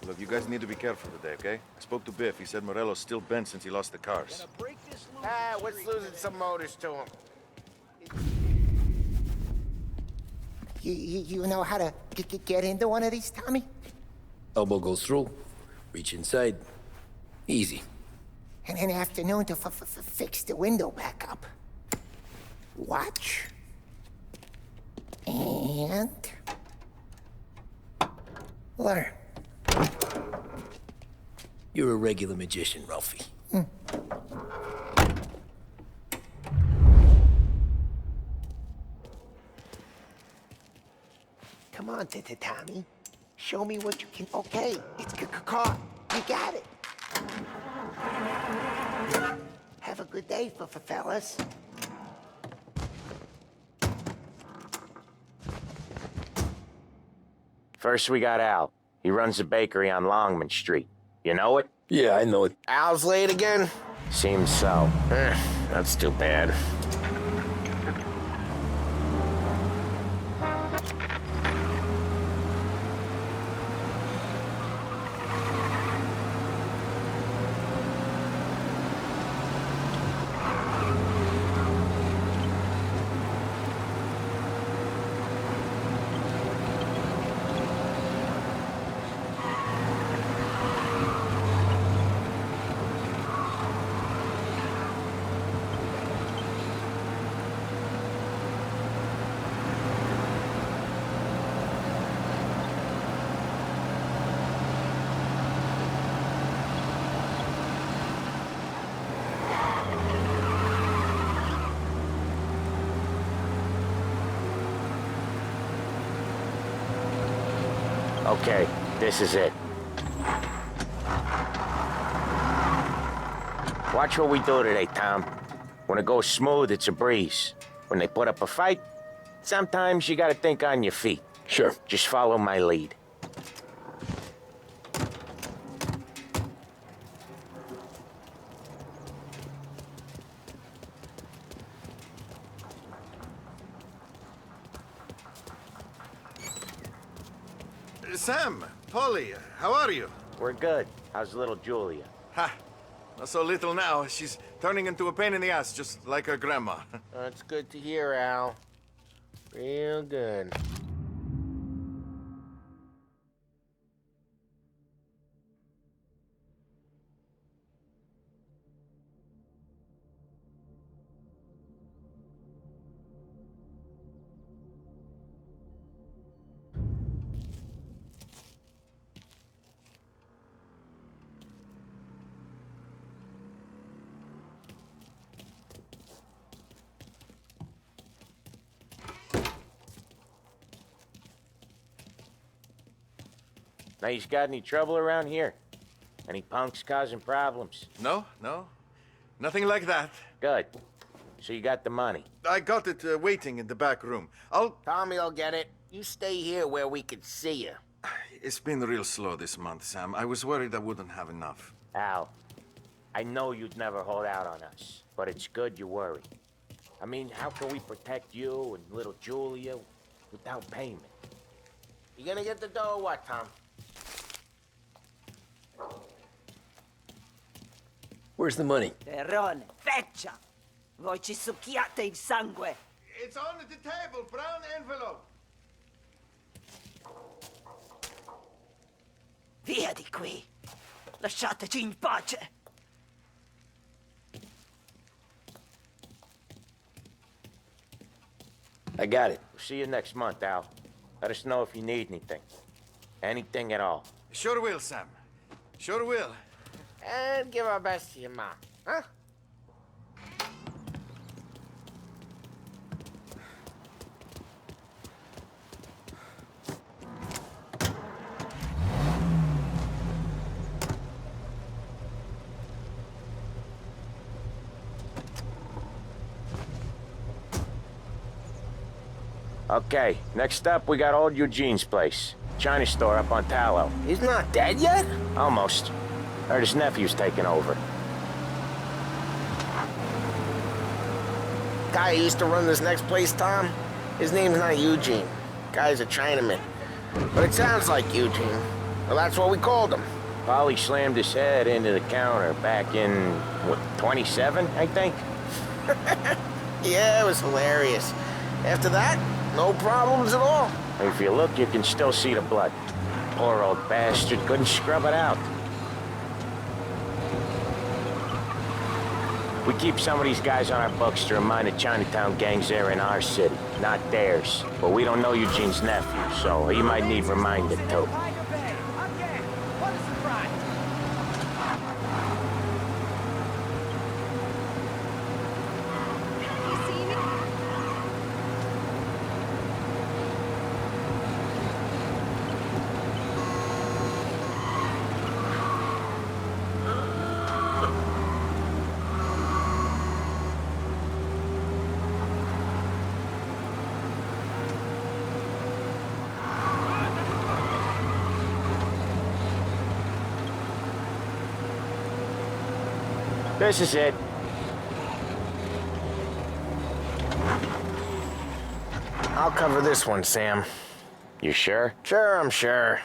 Look, you guys need to be careful today, okay? I spoke to Biff. He said Morello's still bent since he lost the cars. What's losing some motors to him? You know how to get into one of these, Tommy? Elbow goes through, reach inside. Easy. And an afternoon to fix the window back up. Watch. And... learn. You're a regular magician, Ralphie. Come on, Tommy. Show me what you can... Okay, it's car. You got it. Have a good day, fellas. First we got Al. He runs a bakery on Longman Street. You know it? Yeah, I know it. Al's late again? Seems so. That's too bad. Okay, this is it. Watch what we do today, Tom. When it goes smooth, it's a breeze. When they put up a fight, sometimes you gotta think on your feet. Sure. Just follow my lead. Sam, Polly, how are you? We're good. How's little Julia? Ha! Not so little now. She's turning into a pain in the ass, just like her grandma. That's good to hear, Al. Real good. Now, you got any trouble around here? Any punks causing problems? No, nothing like that. Good. So you got the money? I got it waiting in the back room. Tommy'll get it. You stay here where we can see you. It's been real slow this month, Sam. I was worried I wouldn't have enough. Al, I know you'd never hold out on us, but it's good you worry. I mean, how can we protect you and little Julia without payment? You gonna get the dough or what, Tom? Where's the money? Terrone, feccia! Voi ci succhiate il sangue! It's on the table, brown envelope. Via di qui! Lasciateci in pace! I got it. We'll see you next month, Al. Let us know if you need anything. Anything at all. Sure will, Sam. Sure will. And give our best to your mom, huh? Okay, next up, we got old Eugene's place. China store up on Tallow. He's not dead yet? Almost. Heard his nephew's taking over. Guy who used to run this next place, Tom, his name's not Eugene. Guy's a Chinaman. But it sounds like Eugene. Well, that's what we called him. Polly slammed his head into the counter back in, what, 27, I think? Yeah, it was hilarious. After that, no problems at all. If you look, you can still see the blood. Poor old bastard couldn't scrub it out. We keep some of these guys on our books to remind the Chinatown gangs they're in our city, not theirs. But we don't know Eugene's nephew, so he might need reminded too. This is it. I'll cover this one, Sam. You sure? Sure, I'm sure.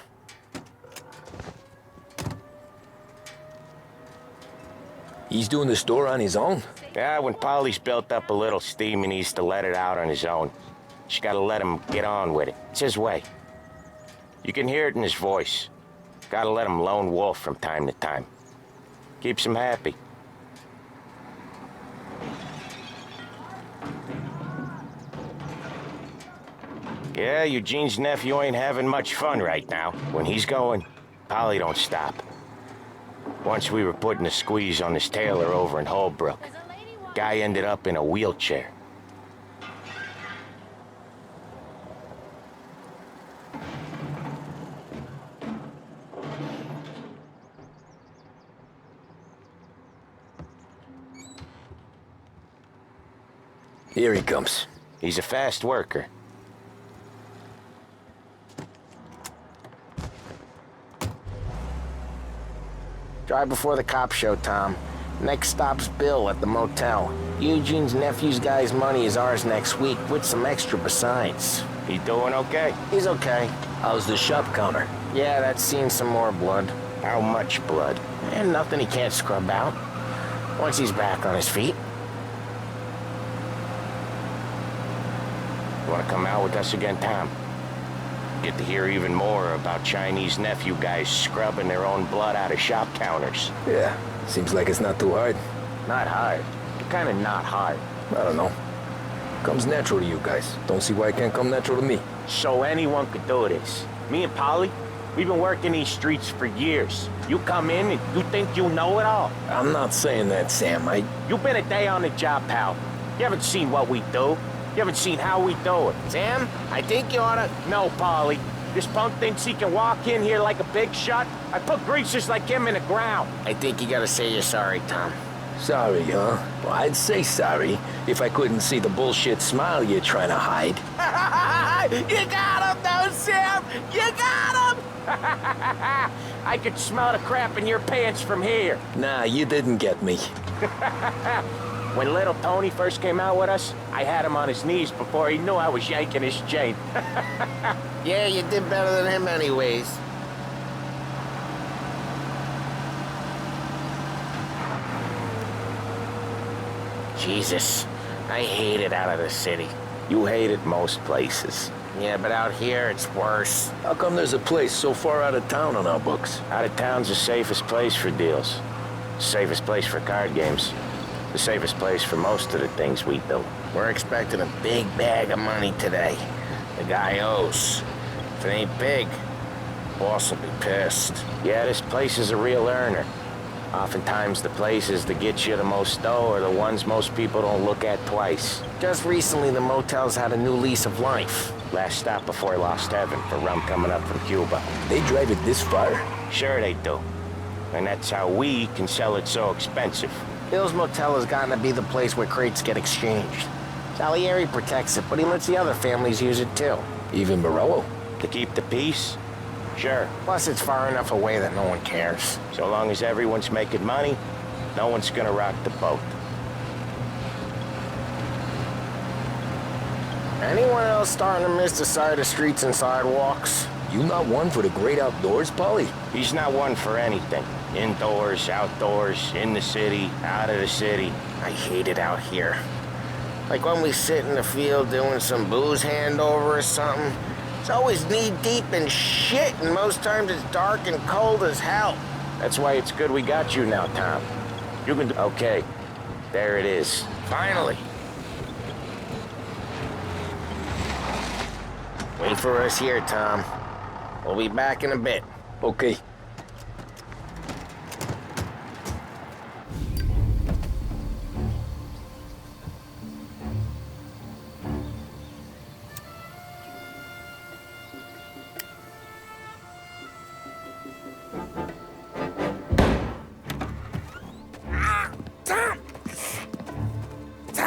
He's doing the store on his own? Yeah, when Polly's built up a little steam, he needs to let it out on his own. Just gotta let him get on with it. It's his way. You can hear it in his voice. Gotta let him lone wolf from time to time. Keeps him happy. Yeah, Eugene's nephew ain't having much fun right now. When he's going, Polly don't stop. Once we were putting a squeeze on this tailor over in Holbrook. Guy ended up in a wheelchair. Here he comes. He's a fast worker. Drive before the cops show, Tom. Next stop's Bill at the motel. Eugene's nephew's guy's money is ours next week, with some extra besides. He doing okay? He's okay. How's the shop counter? Yeah, that's seen some more blood. How much blood? And nothing he can't scrub out. Once he's back on his feet. You wanna come out with us again, Tom? Get to hear even more about Chinese nephew guys scrubbing their own blood out of shop counters. Yeah, seems like it's not too hard. Not hard. Kinda not hard. I don't know. Comes natural to you guys. Don't see why it can't come natural to me. So anyone could do this. Me and Polly, we've been working these streets for years. You come in and you think you know it all. I'm not saying that, Sam. You've been a day on the job, pal. You haven't seen what we do. You haven't seen how we do it. Sam, I think you oughta... No, Polly. This punk thinks he can walk in here like a big shot. I put greasers like him in the ground. I think you gotta say you're sorry, Tom. Sorry, huh? Well, I'd say sorry if I couldn't see the bullshit smile you're trying to hide. You got him, though, Sam! You got him! I could smell the crap in your pants from here. Nah, you didn't get me. When little Tony first came out with us, I had him on his knees before he knew I was yanking his chain. Yeah, you did better than him anyways. Jesus, I hate it out of the city. You hate it most places. Yeah, but out here, it's worse. How come there's a place so far out of town on our books? Out of town's the safest place for deals. Safest place for card games. The safest place for most of the things we do. We're expecting a big bag of money today. The guy owes. If it ain't big, boss will be pissed. Yeah, this place is a real earner. Oftentimes the places that get you the most dough are the ones most people don't look at twice. Just recently, the motel's had a new lease of life. Last stop before Lost Heaven for rum coming up from Cuba. They drive it this far? Sure they do. And that's how we can sell it so expensive. Bill's motel has gotten to be the place where crates get exchanged. Salieri protects it, but he lets the other families use it too. Even Morello? To keep the peace? Sure. Plus, it's far enough away that no one cares. So long as everyone's making money, no one's gonna rock the boat. Anyone else starting to miss the side of streets and sidewalks? You not one for the great outdoors, Polly? He's not one for anything. Indoors, outdoors, in the city, out of the city. I hate it out here. Like when we sit in the field doing some booze handover or something. It's always knee-deep in shit, and most times it's dark and cold as hell. That's why it's good we got you now, Tom. You can do... Okay, there it is. Finally. Wait for us here, Tom. We'll be back in a bit. Okay.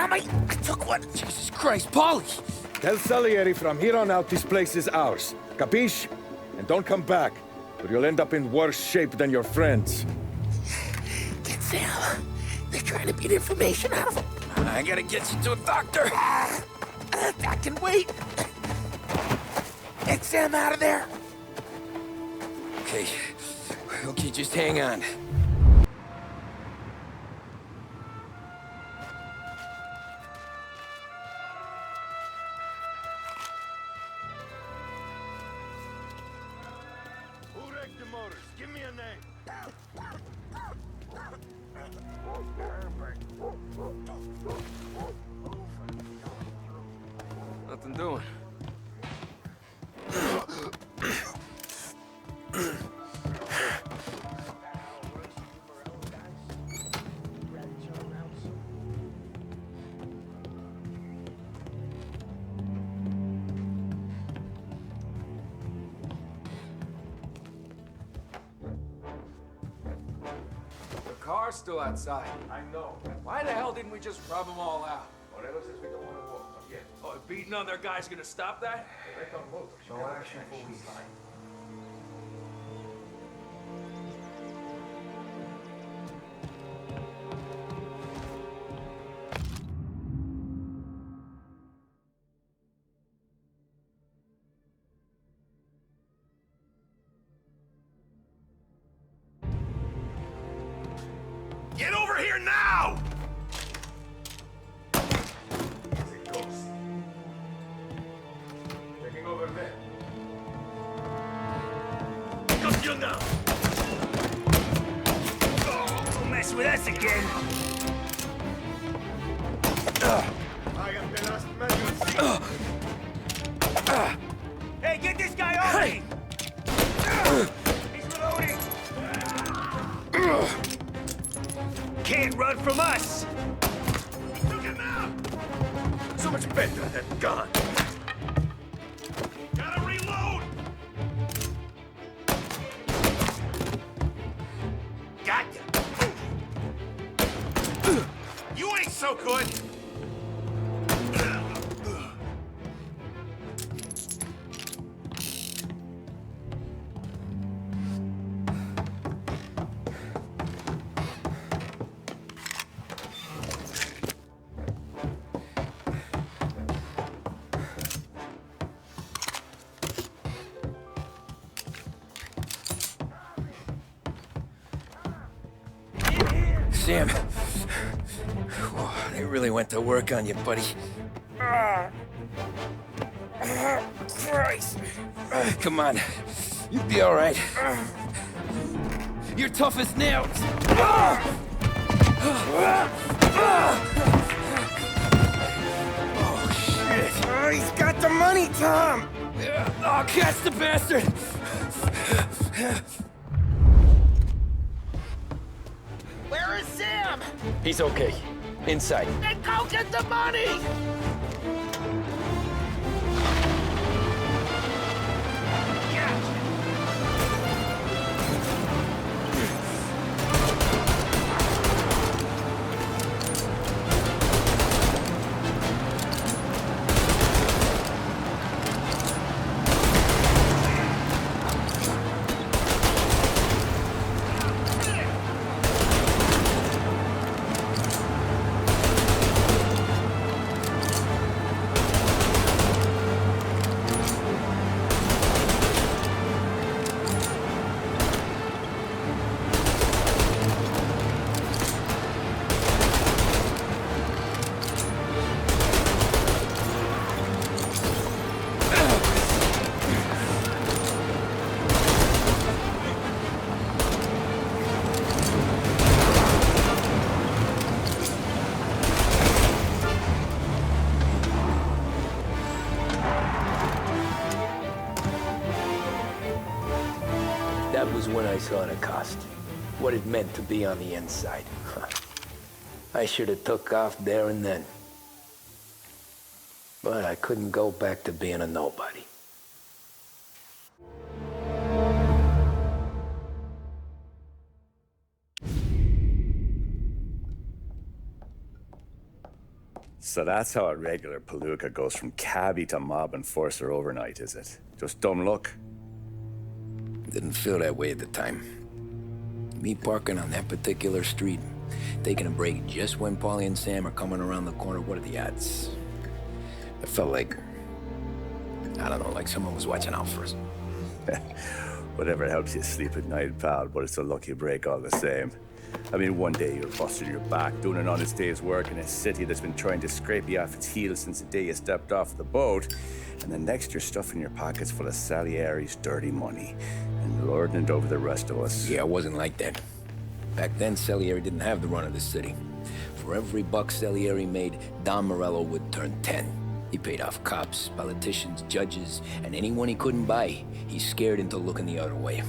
I took one. Jesus Christ, Polly! Tell Salieri from here on out this place is ours. Capiche? And don't come back, or you'll end up in worse shape than your friends. Get Sam. They're trying to beat information out of him. I gotta get you to a doctor. I can wait. Get Sam out of there. Okay. Okay, just hang on. Give me a name. Nothing doing. The car's still outside. I know. Why the hell didn't we just rub them all out? Whatever says we don't want to walk. Yeah. Oh, beating on their guy's gonna stop that? No action for weeks. Get over here now! It goes. Taking over there. Got you now! Don't mess with us again. I am the last man you'll see. Hey, get this guy off me! He's reloading! Can't run from us! Took him out! So much better than gone. Gotta reload! Got ya! You ain't so good! Sam. They really went to work on you, buddy. Christ. Come on. You'll be all right. You're tough as nails. Oh, shit. Oh, he's got the money, Tom. Oh, catch the bastard! Where is Sam? He's okay. Inside. Then go get the money! That was when I saw the cost. What it meant to be on the inside. I should have took off there and then. But I couldn't go back to being a nobody. So that's how a regular palooka goes from cabbie to mob enforcer overnight, is it? Just dumb luck? Didn't feel that way at the time. Me parking on that particular street, taking a break just when Paulie and Sam are coming around the corner, what are the odds? It felt like, I don't know, like someone was watching out for us. Whatever helps you sleep at night, pal, but it's a lucky break all the same. I mean, one day you're busting your back, doing an honest day's work in a city that's been trying to scrape you off its heels since the day you stepped off the boat, and the next you're stuffing your pockets full of Salieri's dirty money and lording it over the rest of us. Yeah, it wasn't like that. Back then, Salieri didn't have the run of the city. For every buck Salieri made, Don Morello would turn 10. He paid off cops, politicians, judges, and anyone he couldn't buy, he scared into looking the other way.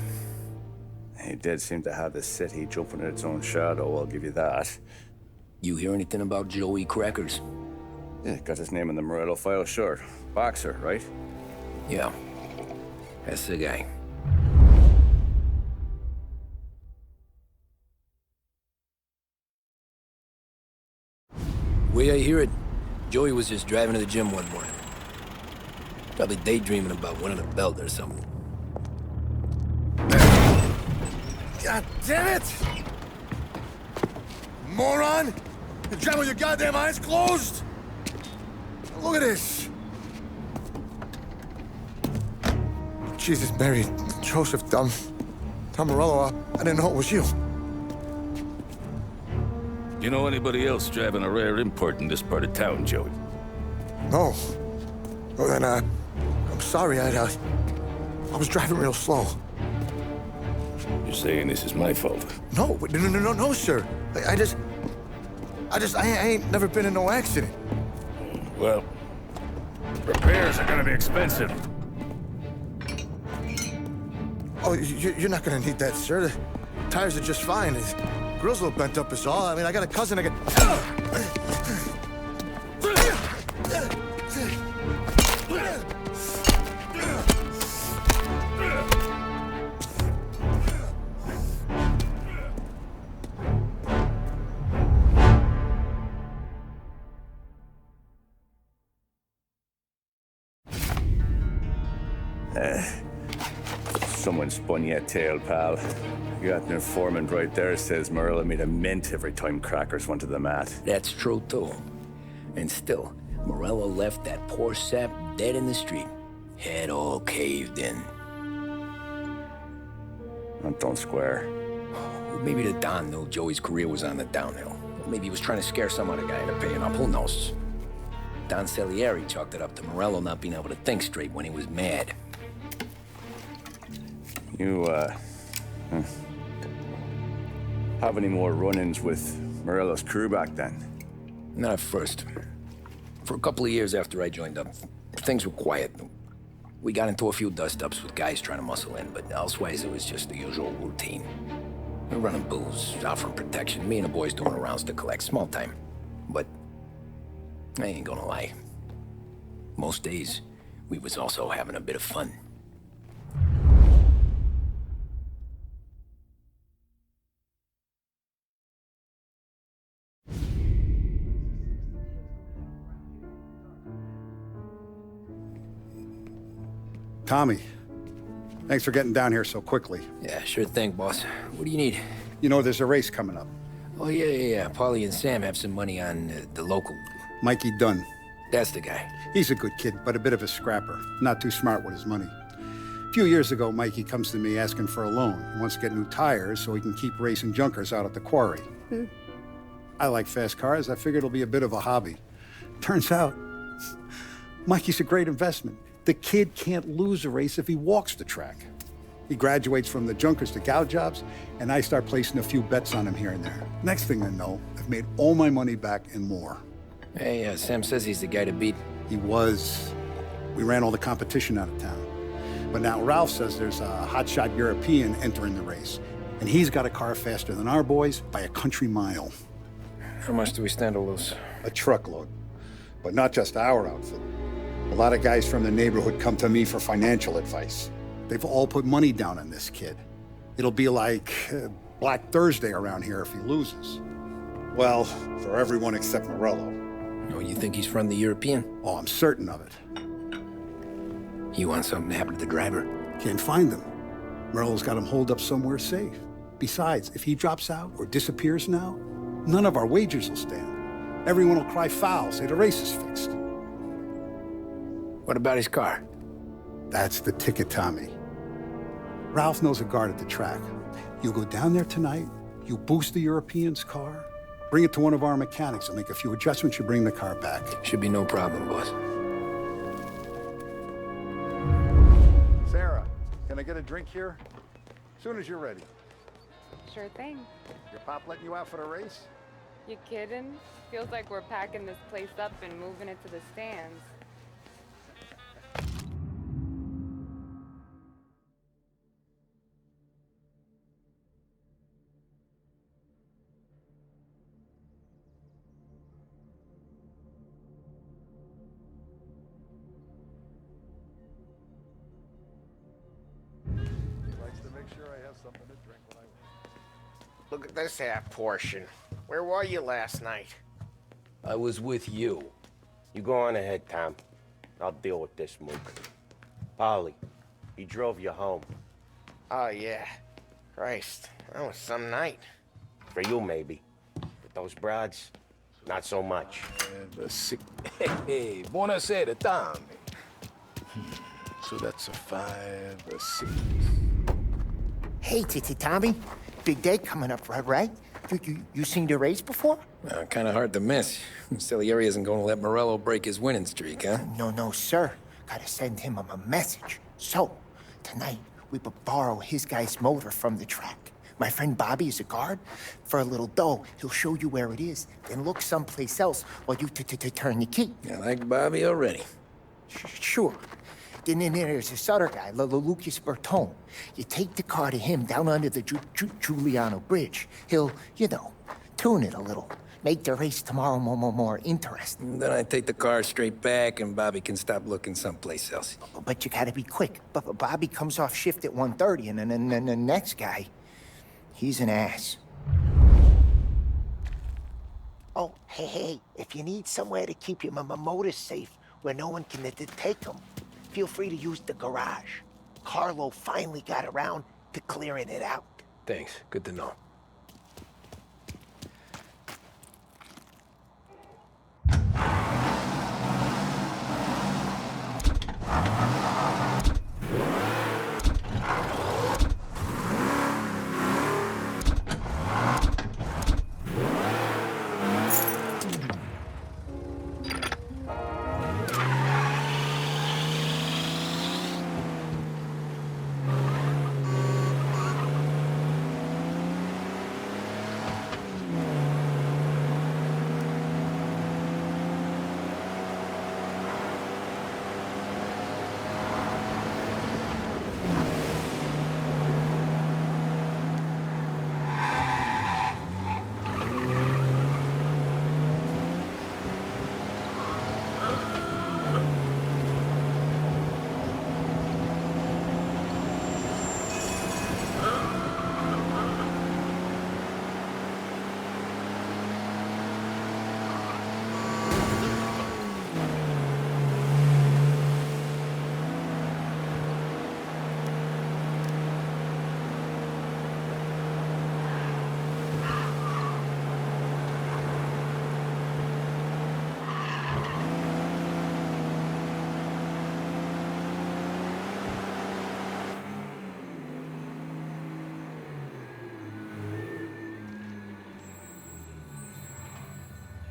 He did seem to have the city jumping in its own shadow, I'll give you that. You hear anything about Joey Crackers? Yeah, got his name in the Morello file, sure. Boxer, right? Yeah, that's the guy. Way I hear it, Joey was just driving to the gym one morning. Probably daydreaming about winning a belt or something. God damn it! Moron! You're driving with your goddamn eyes closed! Look at this! Jesus, Mary, Joseph, Tom Morello, I didn't know it was you. You know anybody else driving a rare import in this part of town, Joey? No. Well, then, I'm sorry, I was driving real slow. You're saying this is my fault? No, no, sir. I ain't never been in no accident. Well, repairs are gonna be expensive. Oh, you're not gonna need that, sir. The tires are just fine. The grill's a little bent up is all. I mean, I got a cousin I can... Someone spun you a tale, pal. You got an informant right there says Morello made a mint every time Crackers went to the mat. That's true, too. And still, Morello left that poor sap dead in the street. Head all caved in. That don't square. Well, maybe the Don knew Joey's career was on the downhill. Maybe he was trying to scare some other guy into paying up, who knows? Don Salieri chalked it up to Morello not being able to think straight when he was mad. You, have any more run-ins with Morello's crew back then? Not at first. For a couple of years after I joined up, things were quiet. We got into a few dust-ups with guys trying to muscle in, but elsewise it was just the usual routine. We're running booze, offering protection, me and the boys doing the rounds to collect, small time. But I ain't gonna lie. Most days, we was also having a bit of fun. Tommy, thanks for getting down here so quickly. Yeah, sure thing, boss. What do you need? You know, there's a race coming up. Oh, yeah. Paulie and Sam have some money on the local. Mikey Dunn. That's the guy. He's a good kid, but a bit of a scrapper. Not too smart with his money. A few years ago, Mikey comes to me asking for a loan. He wants to get new tires so he can keep racing junkers out at the quarry. I like fast cars. I figured it'll be a bit of a hobby. Turns out, Mikey's a great investment. The kid can't lose a race if he walks the track. He graduates from the junkers to gal jobs, and I start placing a few bets on him here and there. Next thing I know, I've made all my money back and more. Hey, Sam says he's the guy to beat. He was. We ran all the competition out of town. But now Ralph says there's a hotshot European entering the race. And he's got a car faster than our boys by a country mile. How much do we stand to lose? A truckload. But not just our outfit. A lot of guys from the neighborhood come to me for financial advice. They've all put money down on this kid. It'll be like Black Thursday around here if he loses. Well, for everyone except Morello. Oh, you think he's from the European? Oh, I'm certain of it. You want something to happen to the driver? Can't find him. Morello's got him holed up somewhere safe. Besides, if he drops out or disappears now, none of our wagers will stand. Everyone will cry foul, say the race is fixed. What about his car? That's the ticket, Tommy. Ralph knows a guard at the track. You go down there tonight, you boost the European's car, bring it to one of our mechanics, and make a few adjustments, you bring the car back. Should be no problem, boss. Sarah, can I get a drink here? As soon as you're ready. Sure thing. Your pop letting you out for the race? You kidding? Feels like we're packing this place up and moving it to the stands. Look at this half portion. Where were you last night? I was with you. You go on ahead, Tom. I'll deal with this mook. Polly, he drove you home. Oh, yeah. Christ, that was some night. For you, maybe. But those broads, not so much. Hey, buonasera, Tommy. So that's a 5, a 6. Hey, Tommy. Big day coming up, right? You seen the race before? Kind of hard to miss. Salieri isn't going to let Morello break his winning streak, huh? No, sir. Gotta send him a message. So, tonight, we borrow his guy's motor from the track. My friend Bobby is a guard. For a little dough, he'll show you where it is, then look someplace else while you turn the key. I like Bobby already. Sure. Then there's this other guy, Lucas Bertone. You take the car to him down under the Giuliano Bridge. He'll, tune it a little. Make the race tomorrow more interesting. Then I take the car straight back and Bobby can stop looking someplace else. But you gotta be quick. Bobby comes off shift at 1:30, and then the next guy, he's an ass. Oh, hey, if you need somewhere to keep your motor safe where no one can take them, feel free to use the garage. Carlo finally got around to clearing it out. Thanks. Good to know.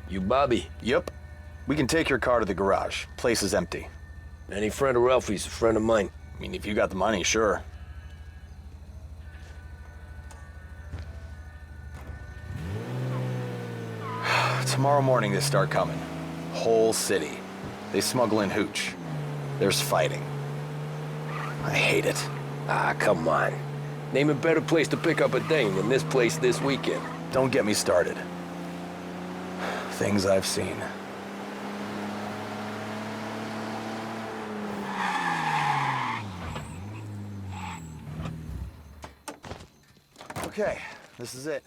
You Bobby? Yep. We can take your car to the garage. Place is empty. Any friend of Ralphie's a friend of mine. I mean, if you got the money, sure. Tomorrow morning they start coming. Whole city. They smuggle in hooch. There's fighting. I hate it. Ah, come on. Name a better place to pick up a dame than this place this weekend. Don't get me started. Things I've seen. Okay, this is it.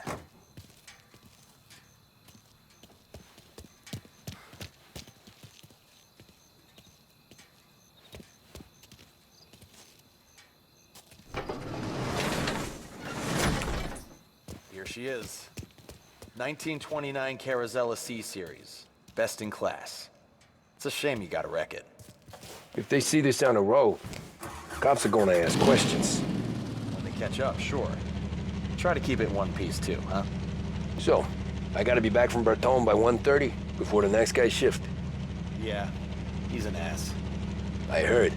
Here she is. 1929 Carazella C series. Best in class. It's a shame you gotta wreck it. If they see this on the road, cops are gonna ask questions. When they catch up, sure. Try to keep it in one piece too, huh? So, I gotta be back from Bertone by 1:30 before the next guy's shift. Yeah, he's an ass. I heard.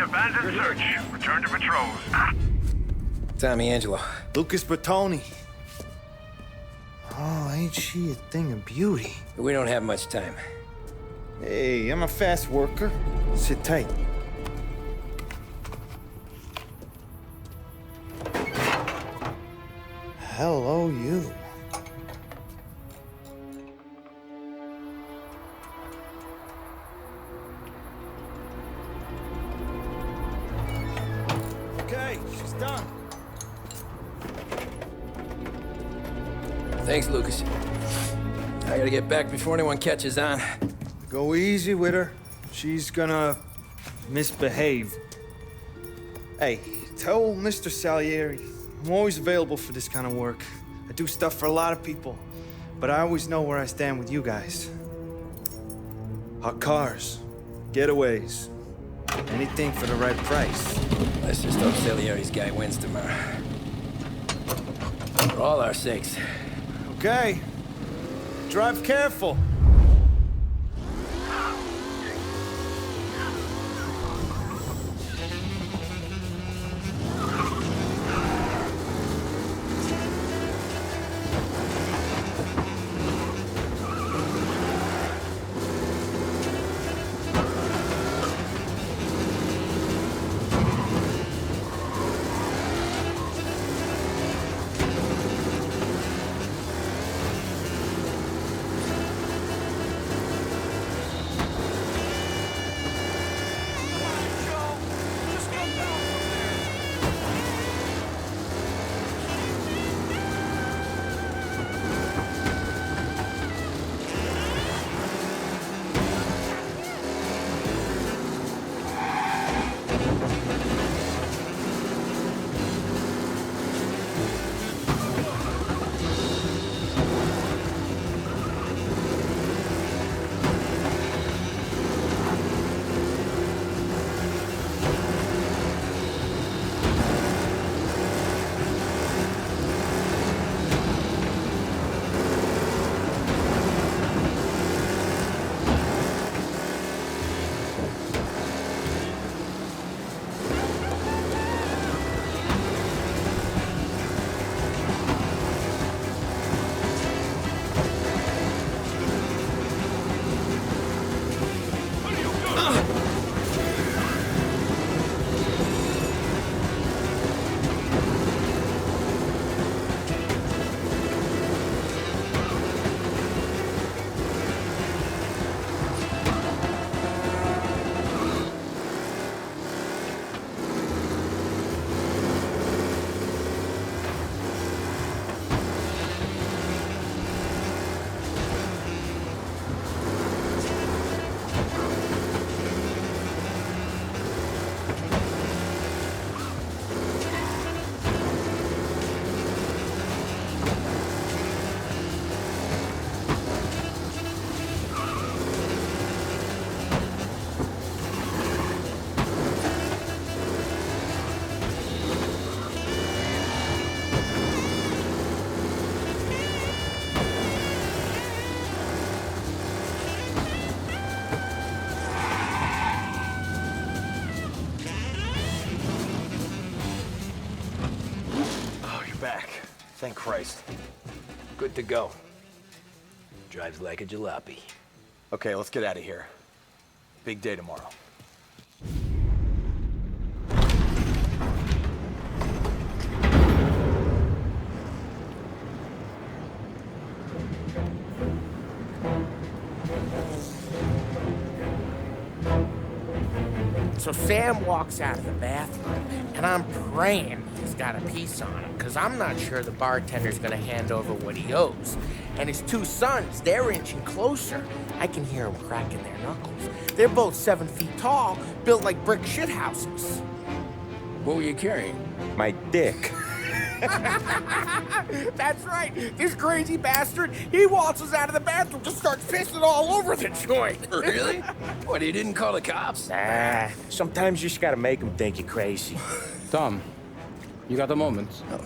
Abandoned search. Return to patrols. Tommy Angelo. Lucas Bertoni. Oh, ain't she a thing of beauty? We don't have much time. Hey, I'm a fast worker. Sit tight. Hello, you. Okay, she's done. Thanks, Lucas. I gotta get back before anyone catches on. Go easy with her. She's gonna misbehave. Hey, tell Mr. Salieri I'm always available for this kind of work. I do stuff for a lot of people, but I always know where I stand with you guys. Hot cars, getaways, anything for the right price. Let's just hope Salieri's guy wins tomorrow. For all our sakes. Okay. Drive careful. Thank Christ. Good to go. Drives like a jalopy. Okay, let's get out of here. Big day tomorrow. So Sam walks out of the bathroom, and I'm praying he's got a piece on him, because I'm not sure the bartender's gonna hand over what he owes. And his two sons, they're inching closer. I can hear them cracking their knuckles. They're both 7 feet tall, built like brick shithouses. What were you carrying? My dick. That's right. This crazy bastard, he waltzes out of the bathroom, just starts pissing all over the joint. Really? What, he didn't call the cops? Nah, sometimes you just gotta make them think you're crazy. Tom, you got a moment? Oh.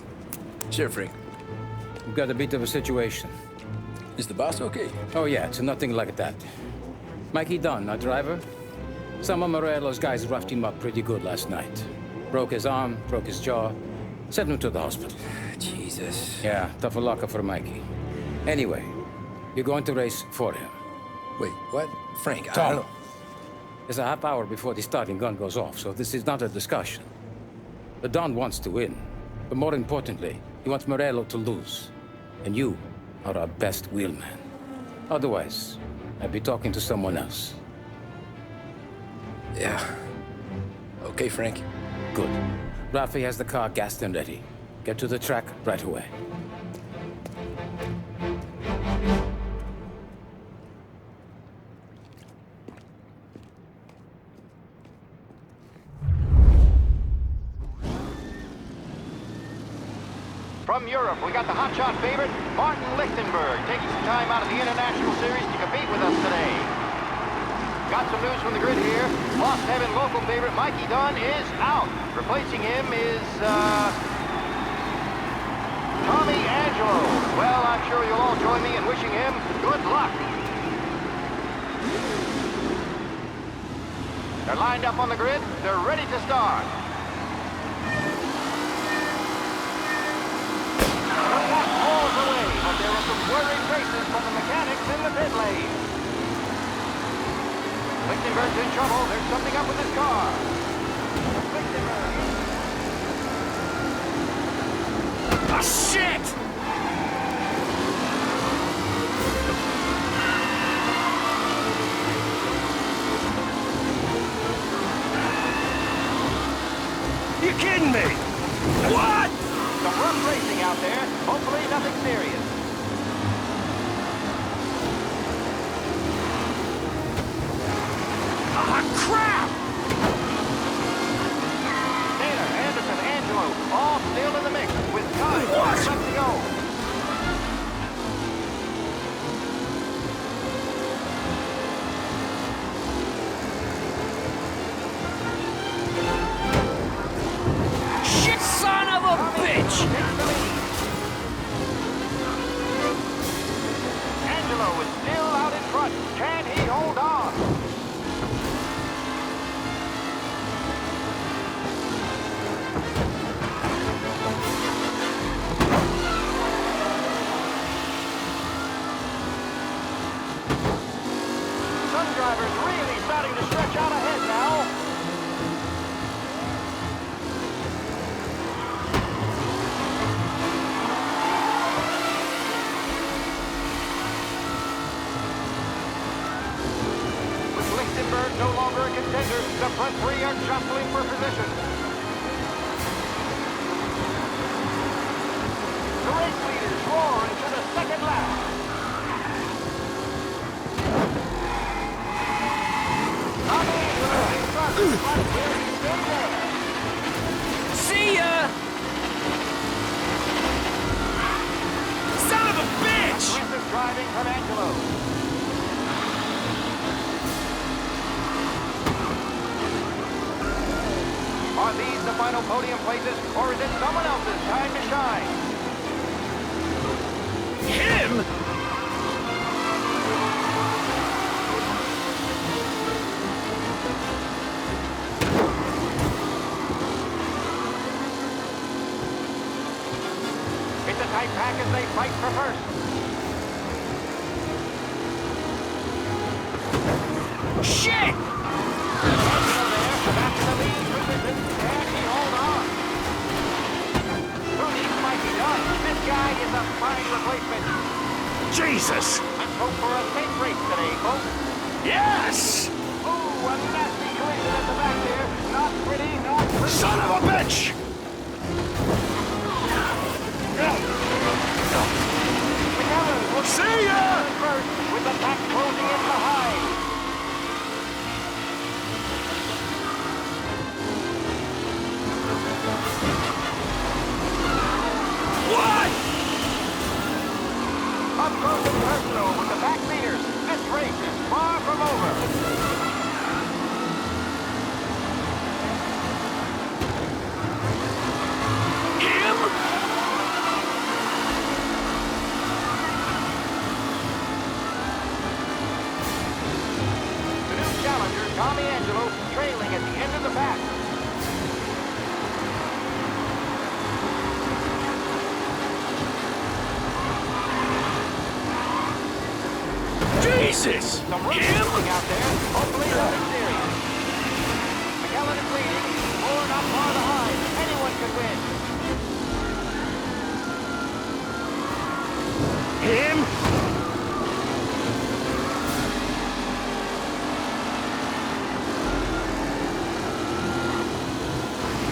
Sure, Frank. We've got a bit of a situation. Is the boss okay? Oh, yeah, it's nothing like that. Mikey Dunn, our driver. Some of Morello's guys roughed him up pretty good last night. Broke his arm, broke his jaw. Sent him to the hospital. Jesus. Yeah, tough luck for Mikey. Anyway, you're going to race for him. Wait, what? Frank, I Tom, don't know. it's a half hour before the starting gun goes off, so this is not a discussion. The Don wants to win, but more importantly, he wants Morello to lose. And you are our best wheelman. Otherwise, I'd be talking to someone else. Yeah. Okay, Frank. Good. Rafi has the car gassed and ready. Get to the track right away. From Europe, we got the hotshot favorite, Martin Lichtenberg, taking some time out of the International Series to compete with us today. Got some news from the grid here. Lost Heaven local favorite Mikey Dunn is out. Replacing him is, Tommy Angelo. Well, I'm sure you'll all join me in wishing him good luck. They're lined up on the grid. They're ready to start. The pack falls away, but there are some worried faces from the mechanics in the pit lane. Lichtenberg's in trouble. There's something up with his car. Lichtenberg. Oh, shit! You kidding me? What? Some rough racing out there. Hopefully nothing serious. Ah, crap! Taylor, Anderson, Angelo, all still in the mix with time left to go. Shit, son of a bitch! Angelo is still out in front. Can he hold on? Some drivers really starting to stretch out ahead now. With Lichtenberg no longer a contender, the front three are jostling for position. The race leaders roar into the second lap. See ya! Son of a bitch! Aggressive driving from Angelo. Are these the final podium places, or is it someone else's time to shine? Him? It's a tight right back as they fight for first. Shit! Angelo there, back to the lead position, and he hold on. Who needs Mikey Dunn? This guy is a fine replacement. Jesus! Let's hope for a safe race today, folks. Yes! Ooh, a nasty collision at the back there. Not pretty, not pretty. Son of a bitch! McAllen will See ya! first with the pack closing in behind. What? Up close and personal with the back leaders. This race is far from over. The new challenger, Tommy Angelo, trailing at the end of the pack. Jesus! Some rough racing out there. Hopefully nothing serious. McAllen is leading, or not far behind. Anyone could win. Him?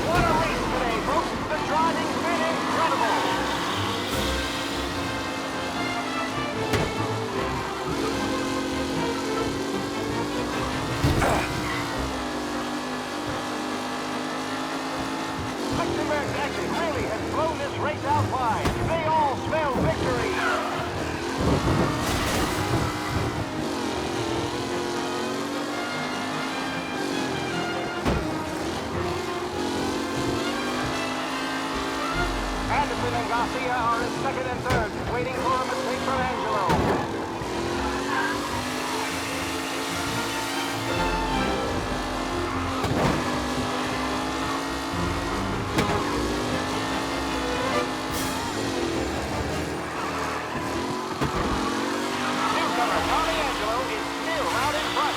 What a race today, folks. The driving's been incredible. Luxembourg actually really has blown this race out wide. They all smell victory. Anderson and Garcia are in second and third, waiting for a mistake from Angelo. Newcomer Tommy Angelo is still out in front.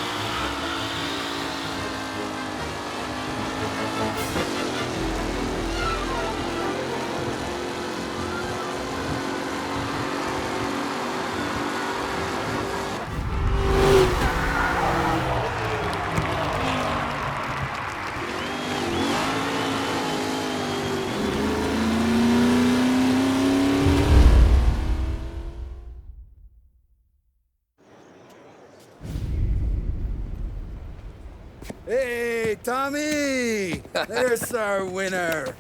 Hey, Tommy! There's our winner.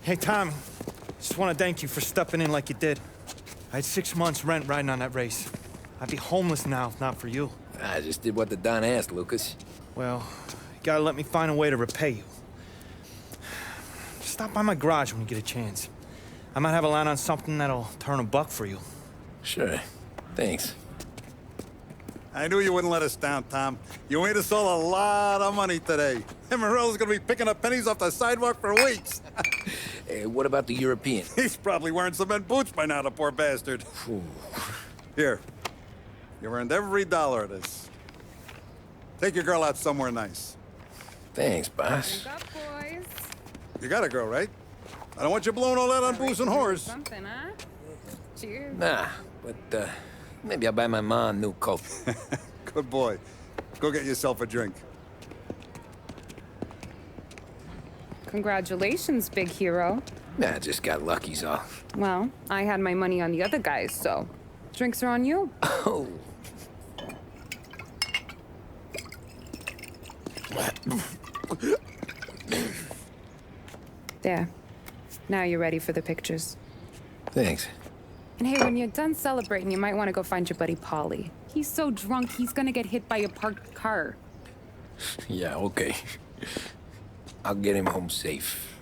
Hey, Tommy. Just want to thank you for stepping in like you did. I had 6 months rent riding on that race. I'd be homeless now if not for you. I just did what the Don asked, Lucas. Well, you gotta let me find a way to repay you. Stop by my garage when you get a chance. I might have a line on something that'll turn $1 for you. Sure. Thanks. I knew you wouldn't let us down, Tom. You made us all a lot of money today. And Morello's gonna be picking up pennies off the sidewalk for weeks. Hey, what about the European? He's probably wearing cement boots by now, the poor bastard. Here. You've earned every dollar of this. Take your girl out somewhere nice. Thanance, boss. Wake up, boys. You got a girl, right? I don't want you blowing all that on booze and whores. Something, huh? Cheers. Nah, but maybe I'll buy my mom a new coat. Good boy. Go get yourself a drink. Congratulations, big hero. Nah, just got lucky's all. Well, I had my money on the other guys, so drinks are on you. Oh. There. Now you're ready for the pictures. Thanks. And hey, when you're done celebrating, you might want to go find your buddy Paulie. He's so drunk, he's gonna get hit by a parked car. Yeah, okay. I'll get him home safe.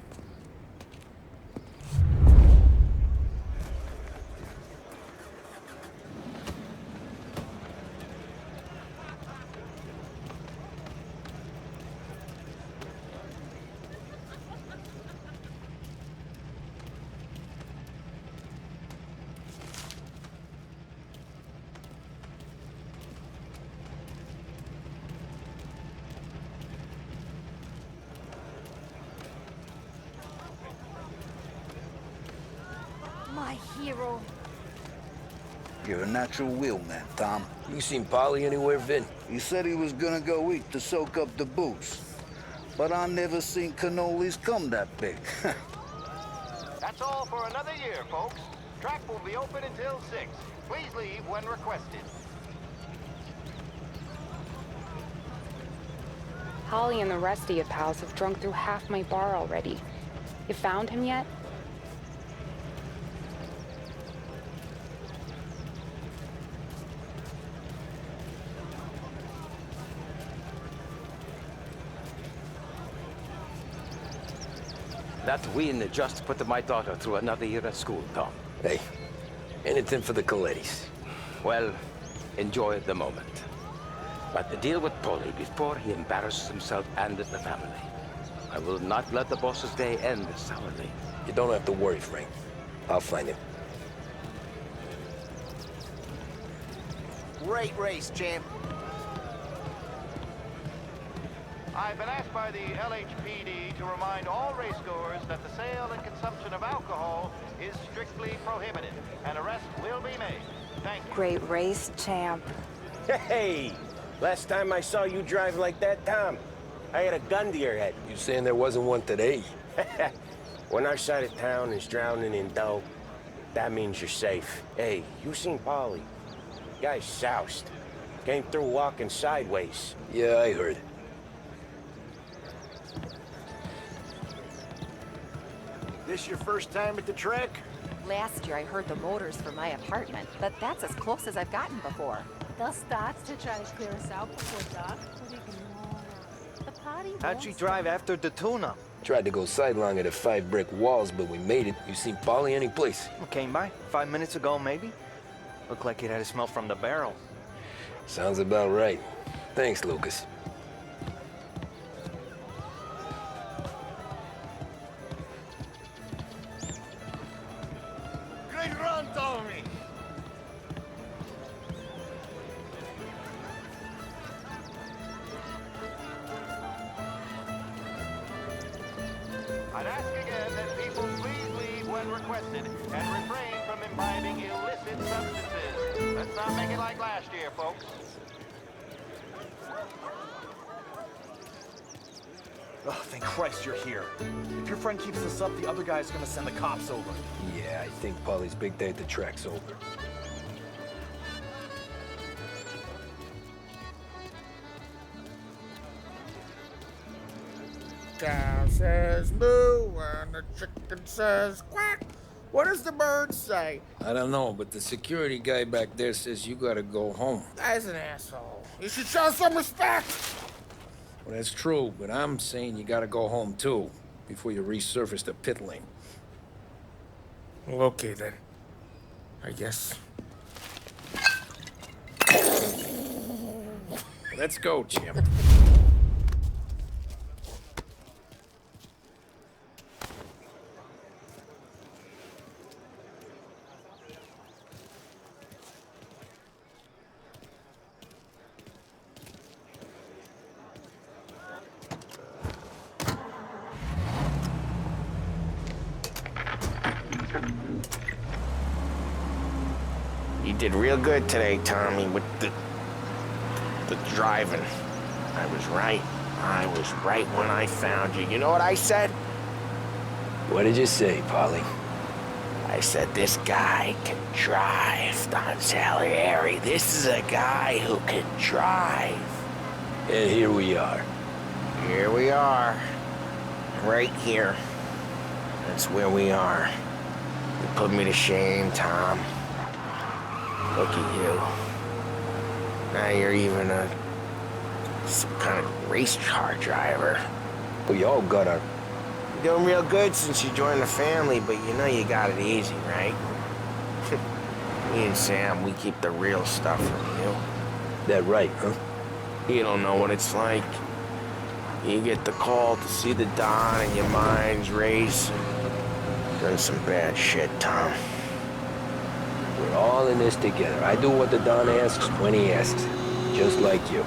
hero. You're a natural wheelman, Tom. You seen Polly anywhere, Vin? He said he was gonna go eat to soak up the booze. But I never seen cannolis come that big. That's all for another year, folks. Track will be open until 6. Please leave when requested. Holly and the rest of your pals have drunk through half my bar already. You found him yet? That win just put my daughter through another year at school, Tom. Hey, anything for the Colettis. Well, enjoy the moment. But deal with Polly before he embarrasses himself and the family. I will not let the boss's day end sourly. You don't have to worry, Frank. I'll find him. Great race, champ. I've been asked by the LHPD to remind all racegoers that the sale and consumption of alcohol is strictly prohibited. An arrest will be made. Thank you. Great race, champ. Hey! Last time I saw you drive like that, Tom, I had a gun to your head. You saying there wasn't one today? When our side of town is drowning in dough, that means you're safe. Hey, you seen Polly? Guy's soused. Came through walking sideways. Yeah, I heard. This your first time at the track? Last year I heard the motors for my apartment, but that's as close as I've gotten before. They'll start to try to clear us out before dark so we can roll out. The party How'd you drive after the tuna? Tried to go sidelong at the 5 brick walls, but we made it. You seen Polly any place? Came by 5 minutes ago, maybe. Looked like it had a smell from the barrel. Sounds about right. Thanks, Lucas. Great run, Tommy! I'd ask again that people please leave when requested and refrain from imbibing illicit substances. Let's not make it like last year, folks. Oh, thank Christ you're here. If your friend keeps this up, the other guy's gonna send the cops over. Yeah, I think Polly's big day at the track's over. Cow says moo and the chicken says quack. What does the bird say? I don't know, but the security guy back there says you gotta go home. Guy's an asshole. You should show some respect. Well, that's true, but I'm saying you gotta go home too, before you resurface the pit lane. Well, okay then. I guess. Let's go, champ. You did real good today, Tommy, with the driving. I was right. I was right when I found you. You know what I said? What did you say, Polly? I said, this guy can drive, Don Salieri. This is a guy who can drive. And here we are. Here we are. Right here. That's where we are. You put me to shame, Tom. Look at you. Now you're even some kind of race car driver. We all got our... You're doing real good since you joined the family, but you know you got it easy, right? Me and Sam, we keep the real stuff from you. That right, huh? You don't know what it's like. You get the call to see the Don and your mind's racing. Done some bad shit, Tom. We're all in this together. I do what the Don asks when he asks. Just like you.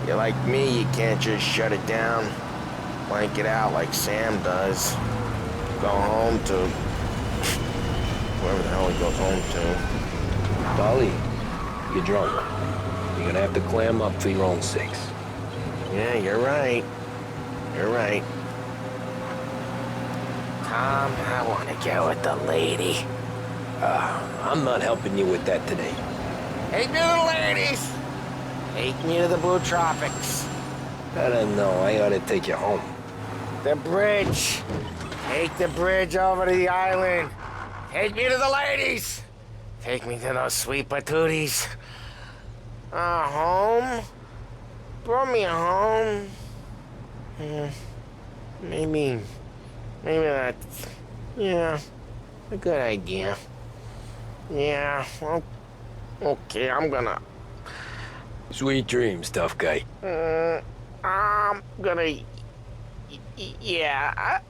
You're like me, you can't just shut it down. Blank it out like Sam does. Go home to... Wherever the hell he goes home to. Polly, you're drunk. You're gonna have to clam up for your own sakes. Yeah, you're right. You're right. Tom, I want to get with the lady. I'm not helping you with that today. Take me to the ladies! Take me to the Blue Tropics. I don't know. I ought to take you home. The bridge. Take the bridge over to the island. Take me to the ladies. Take me to those sweet patooties. Home? Brought me home. Maybe that's, yeah, a good idea. Yeah, well, okay, I'm gonna... Sweet dreams, tough guy. I'm gonna... Yeah,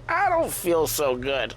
I don't feel so good.